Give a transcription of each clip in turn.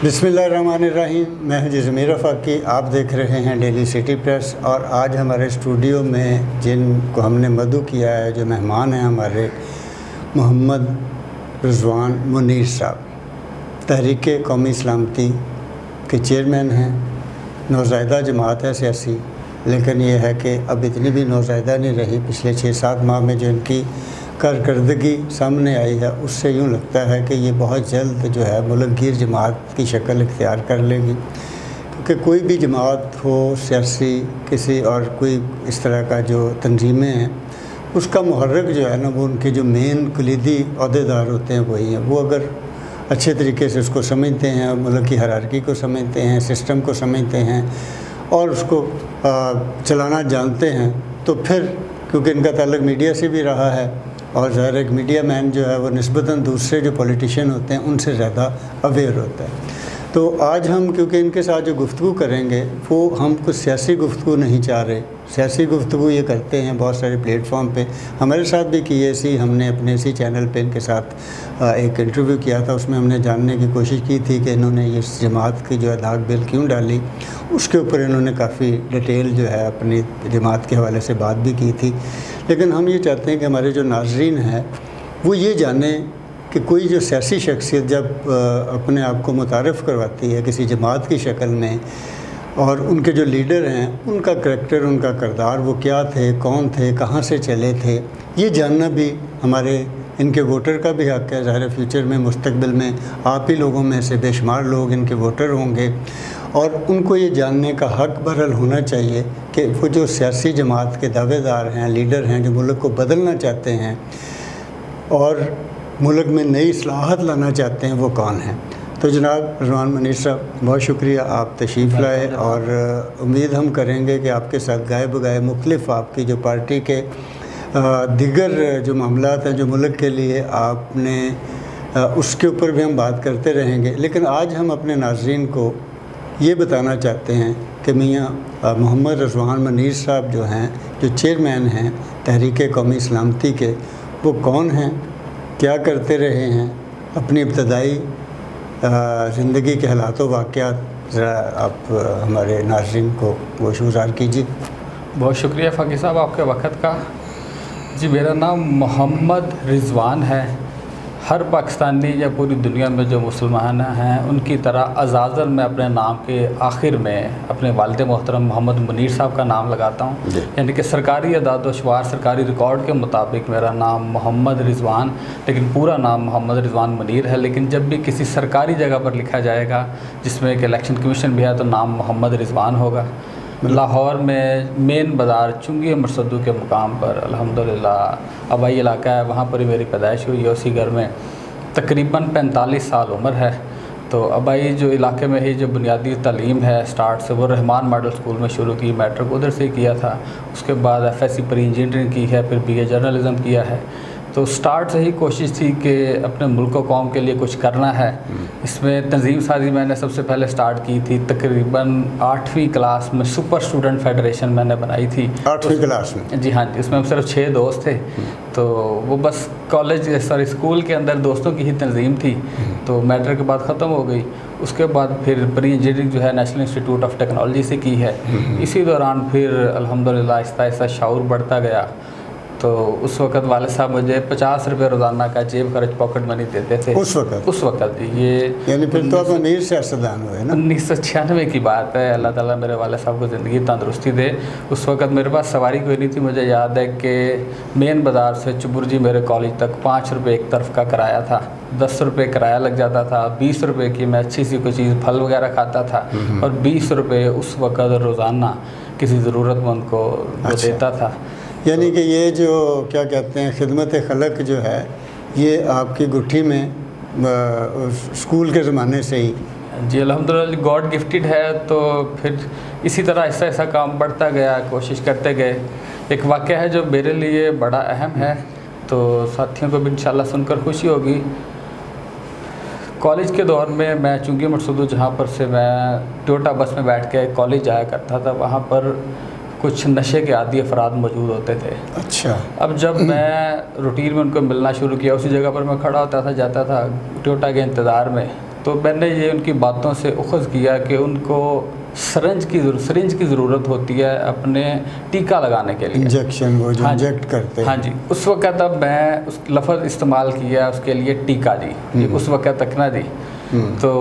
बिस्मिल्लाहिर्रहमानिर्रहीम। मैं हूं ज़मीर फ़ाकी, आप देख रहे हैं डेली सिटी प्रेस। और आज हमारे स्टूडियो में जिनको हमने मदऊ किया है, जो मेहमान हैं हमारे, मोहम्मद रिजवान मुनीर साहब, तहरीक कौमी सलामती के चेयरमैन हैं। नौज़ायदा जमात है सियासी, लेकिन ये है कि अब इतनी भी नौज़ायदा नहीं रही। पिछले 6-7 माह में जो इनकी कारकर्दगी सामने आई है, उससे यूँ लगता है कि ये बहुत जल्द जो है मुल्कगीर जमात की शक्ल इख्तियार कर लेगी। क्योंकि कोई भी जमात हो सियासी, किसी और कोई इस तरह का जो तंजीमें हैं, उसका मुहर्रिक जो है ना, वो उनके जो मेन कलीदी अहदेदार होते हैं वही हैं। वो अगर अच्छे तरीके से उसको समझते हैं, मुल्क की हायरार्की को समझते हैं, सिस्टम को समझते हैं और उसको चलाना जानते हैं, तो फिर क्योंकि इनका ताल्लुक़ मीडिया से भी रहा है और ज़ाहिर एक मीडिया मैन जो है वो निस्बतन दूसरे जो पॉलिटिशियन होते हैं उनसे ज़्यादा अवेयर होता है। तो आज हम क्योंकि इनके साथ जो गुफ्तगू करेंगे वो हम कुछ सियासी गुफ्तगू नहीं चाह रहे। सियासी गुफ्तगू ये करते हैं बहुत सारे प्लेटफॉर्म पे, हमारे साथ भी की ऐसी। हमने अपने इसी चैनल पे इनके साथ एक इंटरव्यू किया था, उसमें हमने जानने की कोशिश की थी कि इन्होंने ये जमात की जो है दाग बिल क्यों डाली। उसके ऊपर इन्होंने काफ़ी डिटेल जो है अपनी जमात के हवाले से बात भी की थी। लेकिन हम ये चाहते हैं कि हमारे जो नाज़रीन हैं वो ये जानें कि कोई जो सियासी शख्सियत जब अपने आप को मुतारफ़ करवाती है किसी जमात की शक्ल में, और उनके जो लीडर हैं उनका करैक्टर, उनका किरदार, वो क्या थे, कौन थे, कहाँ से चले थे, ये जानना भी हमारे इनके वोटर का भी हक़ है। ज़ाहिर फ्यूचर में, मुस्तकबिल में आप ही लोगों में से बेशुमार लोग इनके वोटर होंगे और उनको ये जानने का हक़ बहरहाल होना चाहिए कि वो जो सियासी जमात के दावेदार हैं, लीडर हैं, जो मुल्क को बदलना चाहते हैं और मुल्क में नई इस्लाहत लाना चाहते हैं, वो कौन हैं। तो जनाब रिजवान मुनीर साहब, बहुत शुक्रिया आप तशरीफ़ लाए और उम्मीद हम करेंगे कि आपके साथ गाए बगाए मुख्तलिफ आपकी जो पार्टी के दिगर जो मामलात हैं जो मुल्क के लिए आपने उसके ऊपर भी हम बात करते रहेंगे। लेकिन आज हम अपने नाज़रीन को ये बताना चाहते हैं कि मियाँ मोहम्मद रिजवान मुनीर साहब जो हैं, जो चेयरमैन हैं तहरीक कौमी सलामती के, वो कौन हैं, क्या करते रहे हैं, अपनी इब्तदाई ज़िंदगी के हालात वाक़यात ज़रा आप हमारे नाज़रीन को गोशगुज़ार कीजिए। बहुत शुक्रिया फ़ाकी साहब आपके वक़्त का। जी, मेरा नाम मोहम्मद रिजवान है। हर पाकिस्तानी या पूरी दुनिया में जो मुसलमान हैं उनकी तरह अज़ाज़ल मैं अपने नाम के आखिर में अपने वालिद मोहतरम मोहम्मद मुनीर साहब का नाम लगाता हूँ। यानी कि सरकारी अदाद-ओ-शुमार, सरकारी रिकॉर्ड के मुताबिक मेरा नाम मोहम्मद रिजवान, लेकिन पूरा नाम मोहम्मद रिजवान मुनीर है। लेकिन जब भी किसी सरकारी जगह पर लिखा जाएगा जिसमें एक इलेक्शन कमीशन भी है तो नाम मोहम्मद रिजवान होगा। लाहौर में मेन बाज़ार चुंगी मरसदू के मुकाम पर अल्हम्दुलिल्लाह आबाई इलाका है, वहाँ पर ही मेरी पैदाइश हुई है। उसी घर में तकरीबन 45 साल उम्र है। तो आबाई जो इलाके में ही जो बुनियादी तालीम है स्टार्ट से वो रहमान मॉडल स्कूल में शुरू की, मैट्रिक उधर से किया था। उसके बाद FSc प्री इंजीनियरिंग की है, फिर BA जर्नलिज़म किया है। तो स्टार्ट से ही कोशिश थी कि अपने मुल्क व कौम के लिए कुछ करना है। इसमें तंजीम साजी मैंने सबसे पहले स्टार्ट की थी तकरीबन 8वीं क्लास में। सुपर स्टूडेंट फेडरेशन मैंने बनाई थी 8वीं क्लास में। जी हाँ, इसमें हम सिर्फ 6 दोस्त थे। तो वो बस स्कूल के अंदर दोस्तों की ही तंजीम थी। तो मैट्रिक के बाद ख़त्म हो गई। उसके बाद फिर प्री इंजीनियरिंग जो है नेशनल इंस्टीट्यूट ऑफ टेक्नोलॉजी से की है। इसी दौरान फिर अल्हम्दुलिल्लाह आहिस्ता आहिस्ता शऊर बढ़ता गया। तो उस वक़्त वाले साहब मुझे 50 रुपये रोज़ाना का जेब खर्च पॉकेट मनी देते थे। उस वक़्त ये यानी फिर तो आप अमीर सियासतदान हुए ना। 1996 की बात है। अल्लाह ताला मेरे वाले साहब को ज़िंदगी तंदुरुस्ती दे। उस वक़्त मेरे पास सवारी कोई नहीं थी। मुझे याद है कि मेन बाज़ार से चुबुर्जी मेरे कॉलेज तक 5 रुपये एक तरफ का किराया था। 10 रुपये किराया लग जाता था। 20 रुपये की मैं अच्छी सी कोई चीज़ फल वगैरह खाता था और 20 रुपये उस वक़्त रोज़ाना किसी ज़रूरतमंद को देता था। यानी कि ये जो क्या कहते हैं खिदमत खलक जो है, ये आपकी गुट्ठी में स्कूल के ज़माने से ही। जी अल्हम्दुलिल्लाह गॉड गिफ्टेड है। तो फिर इसी तरह ऐसा ऐसा काम बढ़ता गया, कोशिश करते गए। एक वाक़या है जो मेरे लिए बड़ा अहम है, तो साथियों को भी इंशाल्लाह सुनकर खुशी होगी। कॉलेज के दौर में मैं चुंगी मरसदू, जहाँ पर से मैं टोयोटा बस में बैठ के कॉलेज जाया करता था, वहाँ पर कुछ नशे के आदी अफराद मौजूद होते थे। अच्छा। अब जब मैं रूटीन में उनको मिलना शुरू किया, उसी जगह पर मैं खड़ा होता था, जाता था टोयोटा के इंतज़ार में, तो मैंने ये उनकी बातों से उखज़ किया कि उनको सिरिंज की ज़रूरत होती है अपने टीका लगाने के लिए, इंजेक्शन वो जो इंजेक्ट करते हैं। हाँ जी, उस वक़्त अब मैं उस लफ्ज़ इस्तेमाल किया उसके लिए टीका जी, ये उस वक़्त तक ना जी। तो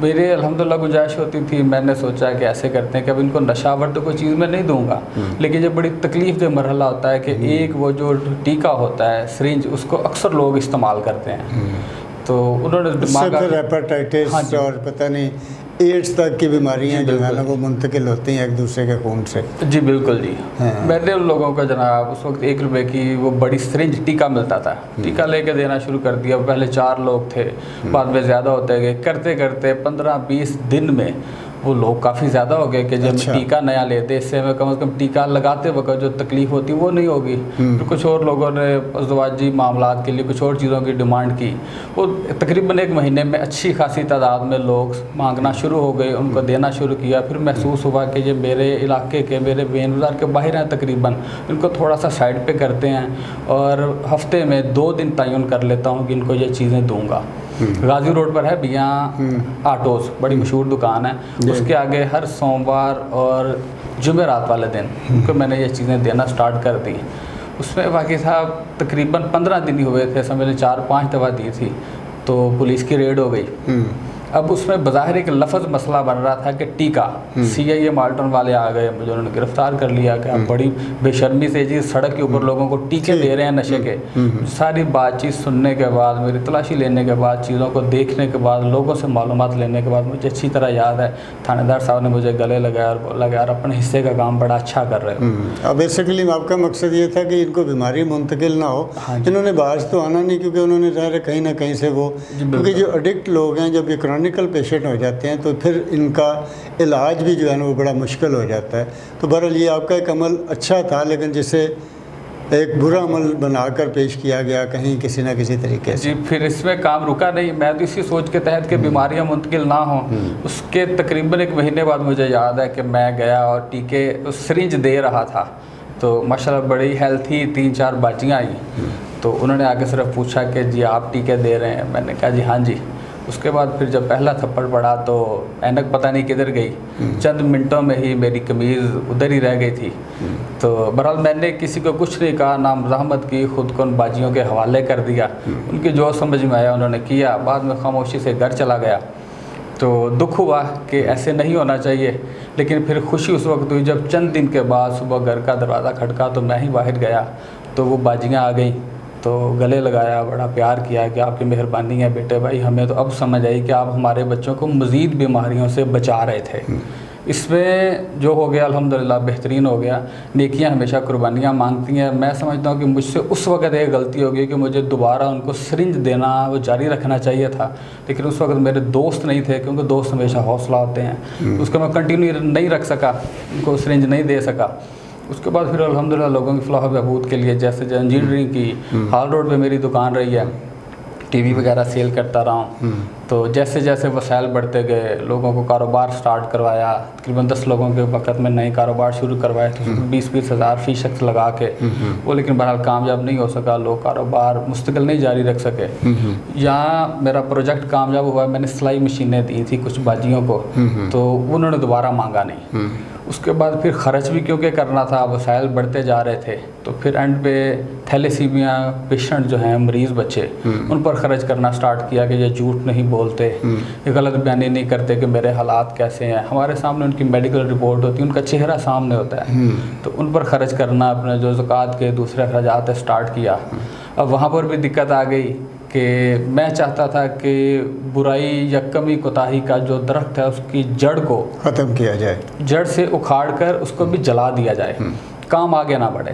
मेरे अल्हम्दुलिल्लाह गुंजाइश होती थी, मैंने सोचा कि ऐसे करते हैं कि अब इनको नशावर तो कोई चीज़ मैं नहीं दूंगा, लेकिन ये बड़ी तकलीफ़ का मरहला होता है कि एक वो जो टीका होता है सिरिंज, उसको अक्सर लोग इस्तेमाल करते हैं। तो उन्होंने हेपेटाइटिस और पता नहीं एड्स तक की बीमारियां जो है ना वो मुंतकिल होती हैं एक दूसरे के खून से। जी बिल्कुल जी। मैंने उन लोगों का जनाब उस वक्त 1 रुपए की वो बड़ी सिरिंज टीका मिलता था, टीका लेके देना शुरू कर दिया। पहले 4 लोग थे, बाद में ज़्यादा होते गए, करते करते 15-20 दिन में वो लोग काफ़ी ज़्यादा हो गए कि जब टीका नया लेते इससे हमें कम से कम टीका लगाते वक्त जो तकलीफ़ होती वो नहीं होगी। तो कुछ और लोगों ने अज़वाजी मामलात के लिए कुछ और चीज़ों की डिमांड की। वो तकरीबन 1 महीने में अच्छी खासी तादाद में लोग मांगना शुरू हो गए, उनको देना शुरू किया। फिर महसूस हुआ कि ये मेरे इलाके के, मेरे मेन बाज़ार के बाहर हैं तकरीबन, इनको थोड़ा सा साइड पे करते हैं और हफ्ते में 2 दिन तयन कर लेता हूँ कि इनको ये चीज़ें दूँगा। गाजी रोड पर है बिया आटोज़, बड़ी मशहूर दुकान है, उसके आगे हर सोमवार और जुमेरात वाले दिन उनको मैंने ये चीज़ें देना स्टार्ट कर दी। उसमें बाकी साहब तकरीबन 15 दिन ही हुए थे, समय मैंने 4-5 दफ़ा दी थी, तो पुलिस की रेड हो गई। अब उसमें बज़ाहिर एक लफ्ज़ मसला बन रहा था कि टीका, CIA माल्टन वाले आ गए, मुझे उन्होंने गिरफ़्तार कर लिया कि आप बड़ी बेशर्मी से जी सड़क के ऊपर लोगों को टीके दे रहे हैं नशे के। सारी बातचीत सुनने के बाद, मेरी तलाशी लेने के बाद, चीज़ों को देखने के बाद, लोगों से मालूमात लेने के बाद मुझे अच्छी तरह याद है थानेदार साहब ने मुझे गले लगाया और बोला यार अपने हिस्से का काम बड़ा अच्छा कर रहे हो। अब बेसिकली आपका मकसद ये था कि इनको बीमारी मुंतकिल ना हो। इन्होंने बाहर तो आना नहीं, क्योंकि उन्होंने ज़ाहिर कहीं ना कहीं से वो, क्योंकि जो एडिक्ट लोग हैं जब ये क्रॉनिकल पेशेंट हो जाते हैं तो फिर इनका इलाज भी जो है ना वो बड़ा मुश्किल हो जाता है। तो बहरहाल ये आपका एक अमल अच्छा था, लेकिन जिसे एक बुरा अमल बनाकर पेश किया गया कहीं किसी ना किसी तरीके से। जी, फिर इसमें काम रुका नहीं। मैं तो इसी सोच के तहत कि बीमारियां मुंतकिल ना हों, उसके तकरीबन 1 महीने बाद मुझे याद है कि मैं गया और टीके सिरिंज दे रहा था। तो माशाल्लाह बड़ी हेल्थी 3-4 बाचियाँ आई, तो उन्होंने आगे सिर्फ पूछा कि जी आप टीके दे रहे हैं? मैंने कहा जी हाँ जी। उसके बाद फिर जब पहला थप्पड़ पड़ा तो ऐनक पता नहीं किधर गई, चंद मिनटों में ही मेरी कमीज़ उधर ही रह गई थी। तो बहरहाल मैंने किसी को कुछ नहीं कहा, ना मज़ाहमत की, ख़ुद को उन बाजियों के हवाले कर दिया। उनकी जो समझ में आया उन्होंने किया, बाद में खामोशी से घर चला गया। तो दुख हुआ कि ऐसे नहीं होना चाहिए, लेकिन फिर खुशी उस वक्त हुई जब चंद दिन के बाद सुबह घर का दरवाज़ा खटका तो मैं ही बाहर गया तो वो बाजियाँ आ गई, तो गले लगाया, बड़ा प्यार किया कि आपकी मेहरबानी है बेटे भाई, हमें तो अब समझ आई कि आप हमारे बच्चों को मज़ीद बीमारियों से बचा रहे थे। इसमें जो हो गया अल्हम्दुलिल्लाह बेहतरीन हो गया। नेकियां हमेशा कुर्बानियां मांगती हैं। मैं समझता हूँ कि मुझसे उस वक्त एक गलती हो गई कि मुझे दोबारा उनको सिरिंज देना वो जारी रखना चाहिए था, लेकिन उस वक्त मेरे दोस्त नहीं थे, क्योंकि दोस्त हमेशा हौसला होते हैं। उसको मैं कंटिन्यू नहीं रख सका, उनको सिरिंज नहीं दे सका। उसके बाद फिर अल्हम्दुलिल्लाह लोगों की फलाह बहबूद के लिए, जैसे इंजीनियरिंग की हाल रोड पे मेरी दुकान रही है, टीवी वगैरह सेल करता रहा हूँ। तो जैसे जैसे वसाइल बढ़ते गए, लोगों को कारोबार स्टार्ट करवाया, तकरीबन 10 लोगों के वक्त में नए कारोबार शुरू करवाए, तो 20-20 हज़ार फ़ी शख्स लगा के वो, लेकिन बहरहाल कामयाब नहीं हो सका, लोग कारोबार मुस्तकिल नहीं जारी रख सके। यहाँ मेरा प्रोजेक्ट कामयाब हुआ, मैंने सिलाई मशीनें दी थी कुछ बाजियों को, तो उन्होंने दोबारा मांगा नहीं। उसके बाद फिर ख़र्च भी क्योंकि करना था, वसाइल बढ़ते जा रहे थे, तो फिर एंड पे थैलेसीमिया पेशेंट जो हैं, मरीज़ बच्चे, उन पर ख़र्च करना स्टार्ट किया कि ये झूठ नहीं बोलते, ये गलत बयानी नहीं करते कि मेरे हालात कैसे हैं। हमारे सामने उनकी मेडिकल रिपोर्ट होती है, उनका चेहरा सामने होता है, तो उन पर ख़र्च करना, अपने जो ज़कात के दूसरे अखराजात स्टार्ट किया। अब वहाँ पर भी दिक्कत आ गई कि मैं चाहता था कि बुराई या कमी कोताही का जो दरख्त है उसकी जड़ को ख़त्म किया जाए, जड़ से उखाड़ कर उसको भी जला दिया जाए, काम आगे ना बढ़े।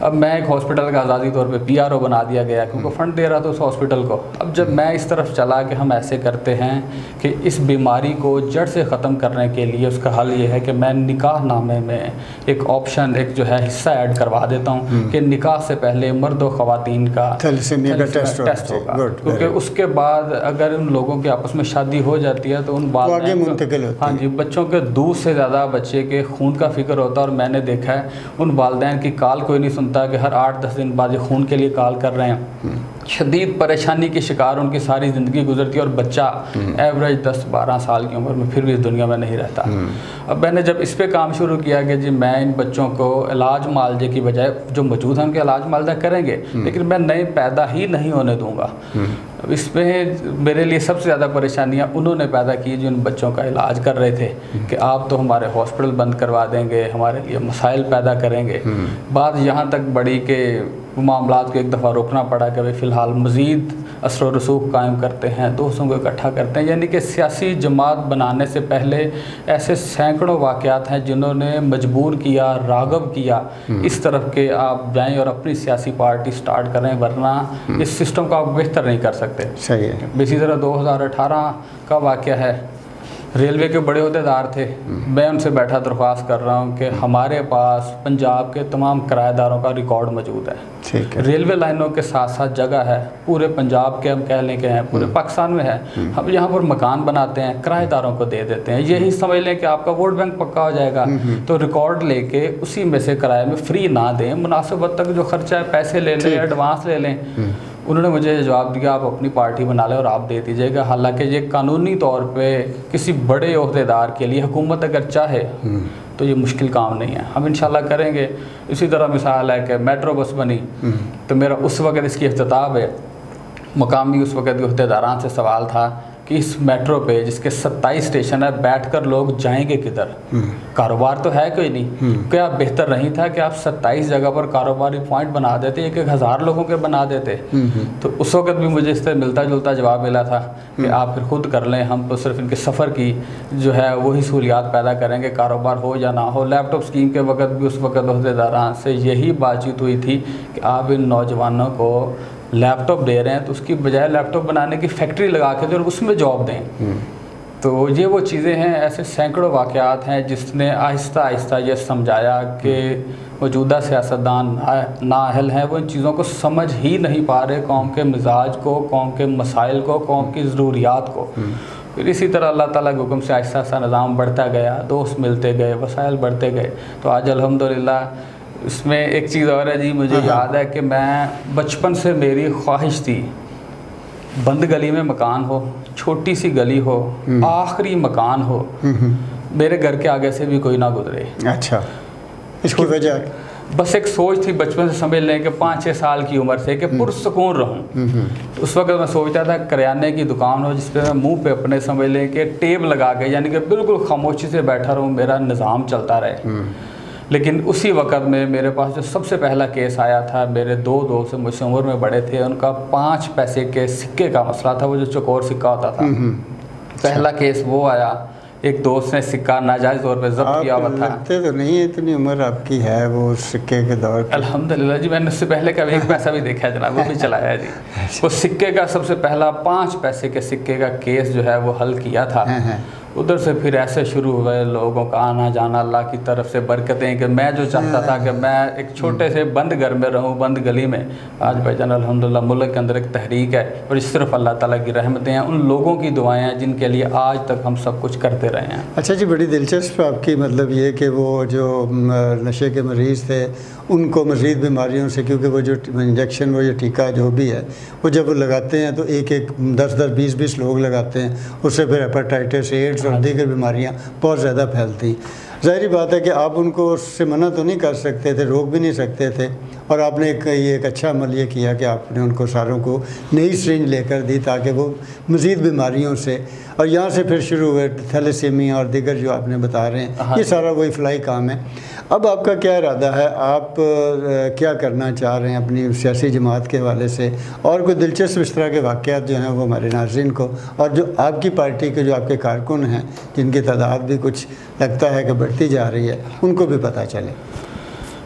अब मैं एक हॉस्पिटल का आज़ादी तौर पे PRO बना दिया गया, क्योंकि फंड दे रहा था उस हॉस्पिटल को। अब जब मैं इस तरफ चला कि हम ऐसे करते हैं कि इस बीमारी को जड़ से ख़त्म करने के लिए उसका हल ये है कि मैं निकाह नामे में एक ऑप्शन, एक जो है हिस्सा ऐड करवा देता हूँ कि निकाह से पहले मर्द और ख़वातीन का टेस्ट होगा, क्योंकि उसके बाद अगर उन लोगों की आपस में शादी हो जाती है तो उन वालिदैन, हाँ जी, बच्चों के दूध से ज़्यादा बच्चे के खून का फिक्र होता है। और मैंने देखा है उन वालिदैन की कॉल कोई नहीं सुनता कि हर 8-10 दिन बाद ये खून के लिए कॉल कर रहे हैं। शदीद परेशानी के शिकार उनकी सारी ज़िंदगी गुजरती है और बच्चा एवरेज 10-12 साल की उम्र में फिर भी इस दुनिया में नहीं रहता। अब मैंने जब इस पे काम शुरू किया कि जी मैं इन बच्चों को इलाज मुआवजे की बजाय जो मौजूद हैं उनके इलाज मुआवजा करेंगे, लेकिन मैं नए पैदा ही नहीं होने दूँगा। अब इसमें मेरे लिए सबसे ज़्यादा परेशानियाँ उन्होंने पैदा की जो उन बच्चों का इलाज कर रहे थे कि आप तो हमारे हॉस्पिटल बंद करवा देंगे, हमारे लिए मसाइल पैदा करेंगे। बात यहाँ तक बढ़ी कि मामलात को एक दफ़ा रोकना पड़ा कि भाई फ़िलहाल मज़ीद असर व रसूख कायम करते हैं, दोस्तों को इकट्ठा करते हैं। यानी कि सियासी जमात बनाने से पहले ऐसे सैकड़ों वाक़यात हैं जिन्होंने मजबूर किया, राग़ब किया इस तरफ के आप जाएं और अपनी सियासी पार्टी स्टार्ट करें, वरना इस सिस्टम को आप बेहतर नहीं कर सकते। सही है। इसी तरह 2018 का वाक़या है, रेलवे के बड़े अहदेदार थे, मैं उनसे बैठा दरख्वास्त कर रहा हूँ कि हमारे पास पंजाब के तमाम किराएदारों का रिकॉर्ड मौजूद है। ठीक है। रेलवे लाइनों के साथ साथ जगह है, पूरे पंजाब के हम कह लें कि हैं, पूरे पाकिस्तान में है। हम यहाँ पर मकान बनाते हैं, किराएदारों को दे देते हैं, यही समझ लें कि आपका वोट बैंक पक्का हो जाएगा। तो रिकॉर्ड लेके उसी में से किराए में फ्री ना दें, मुनासिब हद तक जो खर्चा है पैसे ले लें, एडवांस ले लें। उन्होंने मुझे जवाब दिया आप अपनी पार्टी बना लें और आप दे दीजिएगा। हालांकि ये कानूनी तौर पे किसी बड़े ओहदेदार के लिए हुकूमत अगर चाहे तो ये मुश्किल काम नहीं है, हम इंशाल्लाह करेंगे। इसी तरह मिसाल है कि मेट्रो बस बनी तो मेरा उस वक़्त इसकी इफ्तिताह है, मुकामी उस वक़्त के ओहदेदारान से सवाल था कि इस मेट्रो पे जिसके 27 स्टेशन है बैठकर लोग जाएंगे किधर, कारोबार तो है कोई नहीं। क्या बेहतर नहीं था कि आप 27 जगह पर कारोबारी पॉइंट बना देते, 1,000 लोगों के बना देते। तो उस वक्त भी मुझे इससे मिलता जुलता जवाब मिला था कि आप फिर खुद कर लें, हम तो सिर्फ इनके सफ़र की जो है वही सहूलियात पैदा करेंगे, कारोबार हो या ना हो। लैपटॉप स्कीम के वक्त भी उस वक्त ओहदेदारान से यही बातचीत हुई थी कि आप इन नौजवानों को लैपटॉप दे रहे हैं तो उसकी बजाय लैपटॉप बनाने की फैक्ट्री लगा के और उसमें जॉब दें। तो ये वो चीज़ें हैं, ऐसे सैकड़ों वाक़यात हैं जिसने आहिस्ता आहिस्ता ये समझाया कि मौजूदा सियासतदान नाअहल हैं, वो इन चीज़ों को समझ ही नहीं पा रहे, कौम के मिजाज को, कौम के मसाइल को, कौम की ज़रूरियात को। फिर इसी तरह अल्लाह ताला के हुक्म से आहिस्ता आहिस्ता निज़ाम बढ़ता गया, दोस्त मिलते गए, वसाइल बढ़ते गए। तो आज अल्हम्दुलिल्लाह इसमें एक चीज़ और है जी, मुझे याद है कि मैं बचपन से मेरी ख्वाहिश थी बंद गली में मकान हो, छोटी सी गली हो, आखिरी मकान हो, मेरे घर के आगे से भी कोई ना गुजरे। अच्छा, इसकी वजह बस एक सोच थी बचपन से, समझ लें कि 5-6 साल की उम्र से कि पुरसुकून रहूं। उस वक्त मैं सोचता था करियाने की दुकान हो जिस पे मैं मुंह पे अपने समझ लें कि टेप लगा के, यानी कि बिल्कुल खामोशी से बैठा रहूं, मेरा निज़ाम चलता रहे। लेकिन उसी वक़्त में मेरे पास जो सबसे पहला केस आया था, मेरे 2 दोस्त मुझसे उम्र में बड़े थे, उनका 5 पैसे के सिक्के का मसला था, वो जो चौकोर सिक्का होता था। पहला केस वो आया, एक दोस्त ने सिक्का नाजायज़ तौर पे जब्त किया हुआ था। लगते तो नहीं है, इतनी उम्र आपकी है वो सिक्के के दौर। अल्हम्दुलिल्लाह जी, मैंने उससे पहले का 1 पैसा भी देखा है जनाब, वो भी चलाया है जी। वो सिक्के का सबसे पहला 5 पैसे के सिक्के का केस जो है वो हल किया था। उधर से फिर ऐसे शुरू हुए लोगों का आना जाना, अल्लाह की तरफ से बरकतें कि मैं जो चाहता था कि मैं एक छोटे से बंद घर में रहूं, बंद गली में, आज भाईजान अल्हम्दुलिल्लाह मुल्क के अंदर एक तहरीक है और इस तरफ अल्लाह ताला की रहमतें हैं, उन लोगों की दुआएं हैं जिनके लिए आज तक हम सब कुछ करते रहे हैं। अच्छा जी, बड़ी दिलचस्प आपकी मतलब ये कि वो जो नशे के मरीज़ थे उनको मज़ीद बीमारियों से, क्योंकि वो जो इंजेक्शन, वो जो टीका जो भी है वो जब वो लगाते हैं तो एक 10-10, 20-20 लोग लगाते हैं, उससे फिर हेपेटाइटिस, एड्स और दीगर बीमारियां बहुत ज़्यादा फैलती। ज़ाहिर बात है कि आप उनको उससे मना तो नहीं कर सकते थे, रोक भी नहीं सकते थे, और आपने एक अच्छा अमल ये किया कि आपने उनको सारों को नई सिरिंज लेकर दी ताकि वो मज़ीद बीमारियों से, और यहाँ से फिर शुरू हुए थैलेसीमिया और दीगर जो आपने बता रहे हैं, ये सारा वही फलाई काम है। अब आपका क्या इरादा है, आप क्या करना चाह रहे हैं अपनी सियासी जमात के हवाले से, और कोई दिलचस्प इस तरह के वाक़यात जो हैं वो हमारे नाज़रीन को, और जो आपकी पार्टी के जो आपके कारकुन हैं जिनकी तादाद भी कुछ लगता है कि बढ़ती जा रही है, उनको भी पता चले।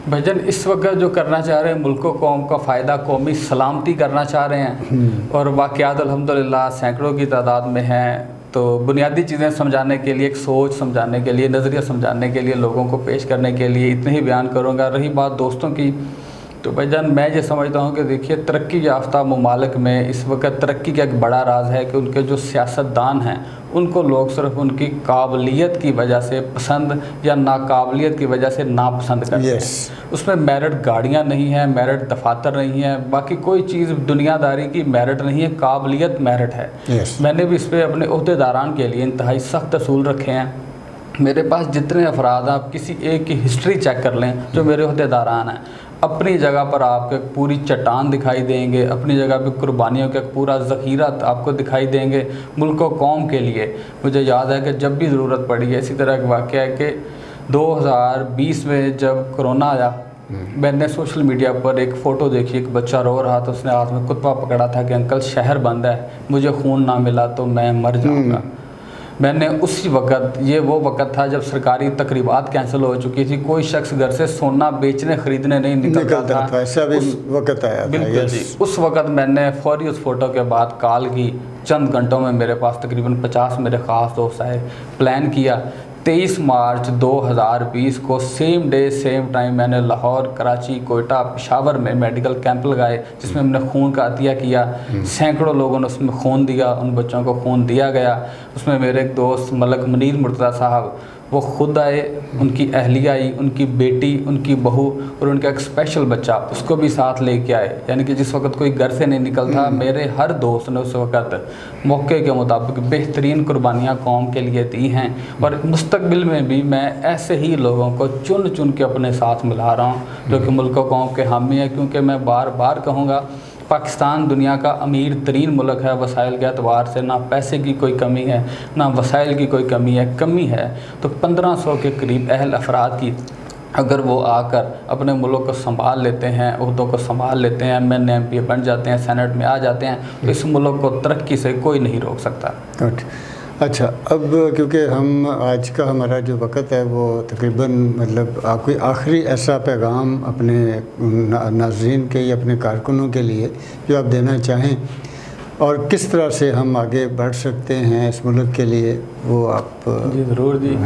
भाईजान इस वक्त जो करना चाह रहे हैं, मुल्क कौम का फ़ायदा, कौमी सलामती करना चाह रहे हैं, और वाक़यात अल्हम्दुलिल्लाह सैकड़ों की तादाद में हैं। तो बुनियादी चीज़ें समझाने के लिए, एक सोच समझाने के लिए, नज़रिया समझाने के लिए, लोगों को पेश करने के लिए इतने ही बयान करूँगा। रही बात दोस्तों की, तो भाईजान मैं ये समझता हूँ कि देखिए तरक्की याफ्ता ममालिक में इस वक्त तरक्की का एक बड़ा राज है कि उनके जो सियासतदान हैं उनको लोग सिर्फ उनकी काबिलियत की वजह से पसंद या नाकाबिलियत की वजह से नापसंद करते हैं। उसमें मेरिट गाड़ियाँ नहीं हैं, मेरिट दफातर नहीं है, बाकी कोई चीज़ दुनियादारी की मेरिट नहीं है, काबिलियत मेरिट है। मैंने भी इस पर अपने ओहदेदारान के लिए इंतहाई सख्त असूल रखे हैं। मेरे पास जितने अफराद हैं, आप किसी एक की हिस्ट्री चेक कर लें जो मेरे ओहदेदारान हैं, अपनी जगह पर आपको एक पूरी चट्टान दिखाई देंगे, अपनी जगह पे कुर्बानियों का पूरा ज़ख़ीरा आपको दिखाई देंगे मुल्क व कौम के लिए। मुझे याद है कि जब भी ज़रूरत पड़ी है, इसी तरह एक वाक़या है कि 2020 में जब कोरोना आया, मैंने सोशल मीडिया पर एक फ़ोटो देखी, एक बच्चा रो रहा था, उसने हाथ में कुत्ता पकड़ा था कि अंकल शहर बंद है, मुझे खून ना मिला तो मैं मर जाऊँगा। मैंने उसी वक्त, ये वो वक्त था जब सरकारी तकरीबात कैंसिल हो चुकी थी, कोई शख्स घर से सोना बेचने ख़रीदने नहीं निकलता था। ऐसा भी वक्त आया था। बिल्कुल जी। उस वक्त मैंने फौरी उस फ़ोटो के बाद कॉल की, चंद घंटों में मेरे पास तकरीबन 50 मेरे ख़ास दोस्त आए। प्लान किया 23 मार्च 2020 को सेम डे सेम टाइम मैंने लाहौर, कराची, कोयटा, पेशावर में मेडिकल कैंप लगाए जिसमें हमने खून का अतिया किया। सैकड़ों लोगों ने उसमें खून दिया, उन बच्चों को खून दिया गया। उसमें मेरे एक दोस्त मलक मुनीर मुर्तज़ा साहब, वो खुद आए, उनकी अहलिया आई, उनकी बेटी, उनकी बहू और उनका एक स्पेशल बच्चा, उसको भी साथ लेके आए। यानी कि जिस वक्त कोई घर से नहीं निकलता, मेरे हर दोस्त ने उस वक्त मौके के मुताबिक बेहतरीन कुर्बानियाँ कौम के लिए दी हैं। और मुस्तकबिल में भी मैं ऐसे ही लोगों को चुन चुन के अपने साथ मिला रहा हूँ जो कि मुल्क कौम के हामी है। क्योंकि मैं बार बार कहूँगा, पाकिस्तान दुनिया का अमीर तरीन मुल्क है वसाइल के अतबार से। ना पैसे की कोई कमी है, ना वसाइल की कोई कमी है तो 1500 के करीब अहल अफराद की अगर वो आकर अपने मुल्क को संभाल लेते हैं, उहदों को संभाल लेते हैं, MNA MP बन जाते हैं, सेनेट में आ जाते हैं, तो इस मुल्क को तरक्की से कोई नहीं रोक सकता। अच्छा, अब क्योंकि हम आज का हमारा जो वक़्त है वो तकरीबन मतलब कोई आखिरी ऐसा पैगाम अपने नाज़रीन के या अपने कारकुनों के लिए जो आप देना चाहें और किस तरह से हम आगे बढ़ सकते हैं इस मुल्क के लिए, वो आप। जी ज़रूर जी।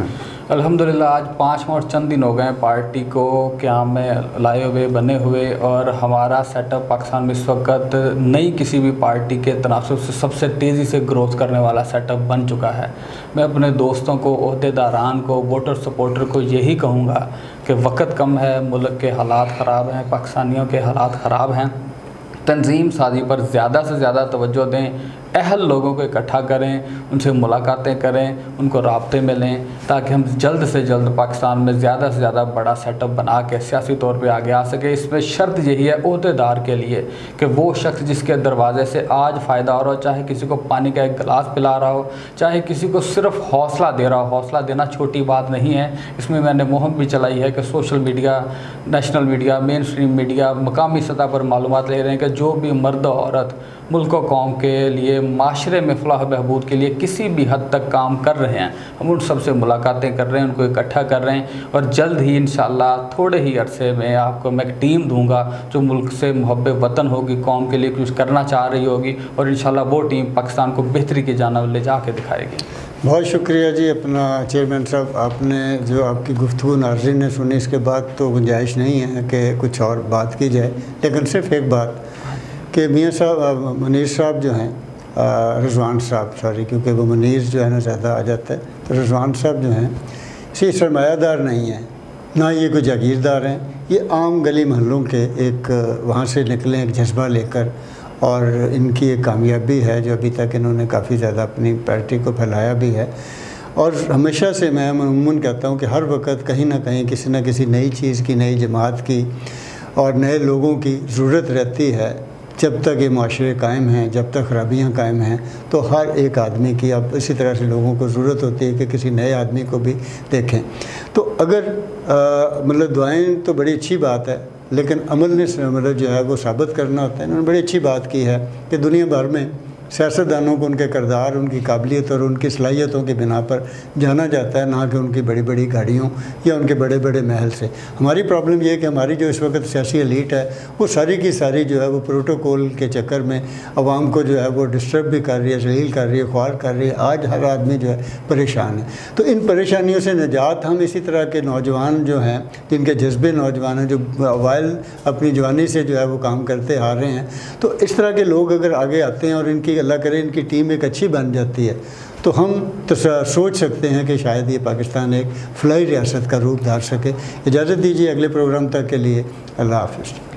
अल्हम्दुलिल्लाह आज 5 और चंद दिन हो गए पार्टी को क़याम में लाए हुए, बने हुए, और हमारा सेटअप पाकिस्तान में इस वक्त नई किसी भी पार्टी के तनासुब से सबसे तेज़ी से ग्रोथ करने वाला सेटअप बन चुका है। मैं अपने दोस्तों को, ओहदेदारान को, वोटर सपोर्टर को यही कहूँगा कि वक्त कम है, मुल्क के हालात ख़राब हैं, पाकिस्तानियों के हालात ख़राब हैं। तंजीम साजी पर ज़्यादा से ज़्यादा तवज्जो दें, अहल लोगों को इकट्ठा करें, उनसे मुलाकातें करें, उनको राब्ते में लें, ताकि हम जल्द से जल्द पाकिस्तान में ज़्यादा से ज़्यादा बड़ा सेटअप बना के सियासी तौर पे आगे आ सके। इसमें शर्त यही है ओहदेदार के लिए कि वो शख्स जिसके दरवाज़े से आज फ़ायदा हो रहा हो, चाहे किसी को पानी का एक गिलास पिला रहा हो, चाहे किसी को सिर्फ हौसला दे रहा हो, हौसला देना छोटी बात नहीं है। इसमें मैंने मुहिम भी चलाई है कि social media, national media, main stream media मकामी सतह पर मालूमात ले रहे हैं कि जो भी मर्द औरत मुल्क व कौम के लिए, माशरे में फलाह बहबूद के लिए किसी भी हद तक काम कर रहे हैं, हम उन सबसे मुलाकातें कर रहे हैं, उनको इकट्ठा कर रहे हैं। और जल्द ही इंशाअल्लाह थोड़े ही अरसे में आपको मैं एक टीम दूंगा जो मुल्क से मुहब्बत वतन होगी, कौम के लिए कुछ करना चाह रही होगी, और इंशाअल्लाह वो टीम पाकिस्तान को बेहतरी की जानिब ले जा के दिखाएगी। बहुत शुक्रिया जी अपना चेयरमैन साहब, आपने जो आपकी गुफ्तगू नाज़रीन ने सुनी, इसके बाद तो गुंजाइश नहीं है कि कुछ और बात की जाए, लेकिन सिर्फ एक बात कि मियाँ साहब, मुनीर साहब जो हैं, रिजवान साहब सॉरी, क्योंकि वो मुनीर जो है ना ज़्यादा आ जाता है, तो रिजवान साहब जो हैं इसी सरमायादार नहीं हैं, ना ये कोई जागीरदार हैं, ये आम गली मोहल्लों के एक वहाँ से निकले एक जज्बा लेकर, और इनकी एक कामयाबी है जो अभी तक इन्होंने काफ़ी ज़्यादा अपनी पार्टी को फैलाया भी है। और हमेशा से मैं अमूमन कहता हूँ कि हर वक्त कहीं ना कहीं किसी न किसी नई चीज़ की, नई जमात की और नए लोगों की ज़रूरत रहती है। जब तक ये माशरे कायम हैं, जब तक खराबियाँ कायम हैं, तो हर एक आदमी की अब इसी तरह से लोगों को ज़रूरत होती है कि किसी नए आदमी को भी देखें। तो अगर मतलब दुआएं तो बड़ी अच्छी बात है, लेकिन अमल ने मतलब जो है वो साबित करना होता है। इन्होंने बड़ी अच्छी बात की है कि दुनिया भर में सियासतदानों को उनके किरदार, उनकी काबिलियत और उनकी सलाहियतों की बिना पर जाना जाता है, ना कि उनकी बड़ी बड़ी गाड़ियों या उनके बड़े बड़े महल से। हमारी प्रॉब्लम ये है कि हमारी जो इस वक्त सियासी एलीट है वो सारी की सारी जो है वो प्रोटोकॉल के चक्कर में आवाम को जो है वो डिस्टर्ब भी कर रही है, जलील कर रही है, ख्वार कर रही है। आज हर आदमी जो है परेशान है। तो इन परेशानियों से निजात हम इसी तरह के नौजवान जो हैं, जिनके जज्बे नौजवान हैं, जो अवाइल अपनी जवानी से जो है वो काम करते आ रहे हैं, तो इस तरह के लोग अगर आगे आते हैं और इनकी अल्लाह करे इनकी टीम एक अच्छी बन जाती है, तो हम तो सोच सकते हैं कि शायद ये पाकिस्तान एक फलाही रियासत का रूप धार सके। इजाज़त दीजिए अगले प्रोग्राम तक के लिए। अल्लाह हाफ़िज़।